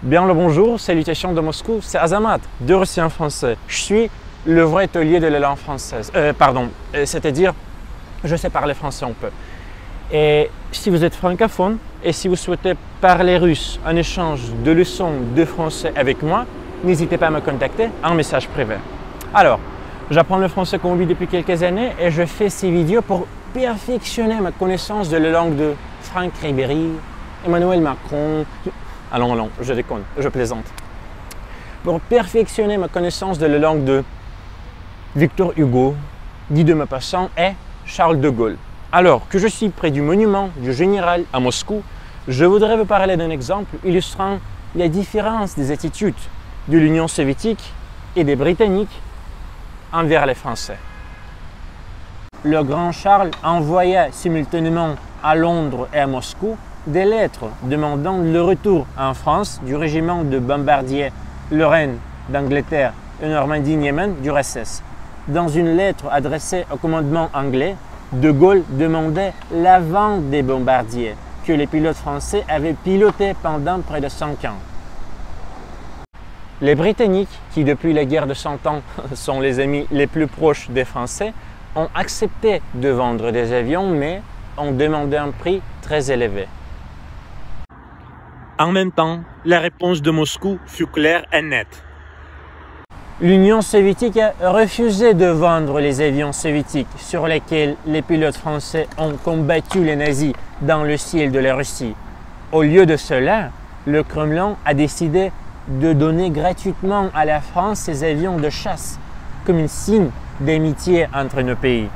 Bien le bonjour, salutations de Moscou, c'est Azamat, de Russie en français. Je suis le vrai taulier de la langue française. C'est-à-dire, je sais parler français un peu. Et si vous êtes francophone et si vous souhaitez parler russe en échange de leçons de français avec moi, n'hésitez pas à me contacter en message privé. Alors, j'apprends le français comme hobby depuis quelques années et je fais ces vidéos pour perfectionner ma connaissance de la langue de Franck Ribéry, Emmanuel Macron. Allons, je déconne, je plaisante. Pour perfectionner ma connaissance de la langue de Victor Hugo, Guy de Maupassant et Charles de Gaulle. Alors que je suis près du monument du Général à Moscou, je voudrais vous parler d'un exemple illustrant la différence des attitudes de l'Union soviétique et des Britanniques envers les Français. Le grand Charles envoya simultanément à Londres et à Moscou des lettres demandant le retour en France du régiment de bombardiers Lorraine d'Angleterre et Normandie-Niemen du RSS. Dans une lettre adressée au commandement anglais, De Gaulle demandait la vente des bombardiers que les pilotes français avaient pilotés pendant près de 5 ans. Les Britanniques, qui depuis la guerre de 100 ans sont les amis les plus proches des Français, ont accepté de vendre des avions, mais ont demandé un prix très élevé. En même temps, la réponse de Moscou fut claire et nette. L'Union soviétique a refusé de vendre les avions soviétiques sur lesquels les pilotes français ont combattu les nazis dans le ciel de la Russie. Au lieu de cela, le Kremlin a décidé de donner gratuitement à la France ces avions de chasse, comme un signe d'amitié entre nos pays.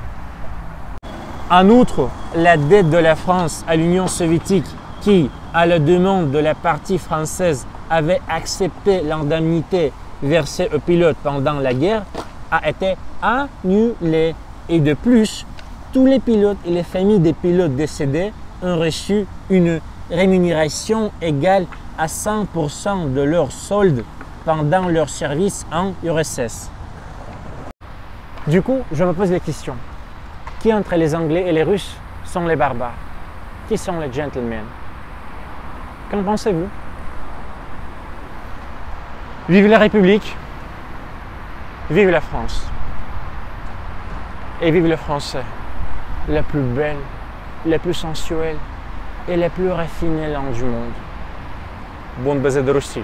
En outre, la dette de la France à l'Union soviétique, qui, à la demande de la partie française, avait accepté l'indemnité versée aux pilotes pendant la guerre, a été annulée. Et de plus, tous les pilotes et les familles des pilotes décédés ont reçu une rémunération égale à 100% de leur solde pendant leur service en URSS. Du coup, je me pose la question. Qui entre les Anglais et les Russes sont les barbares? Qui sont les gentlemen? Qu'en pensez-vous? Vive la République, vive la France et vive le français, la plus belle, la plus sensuelle et la plus raffinée langue du monde. Bonne baiser de Russie.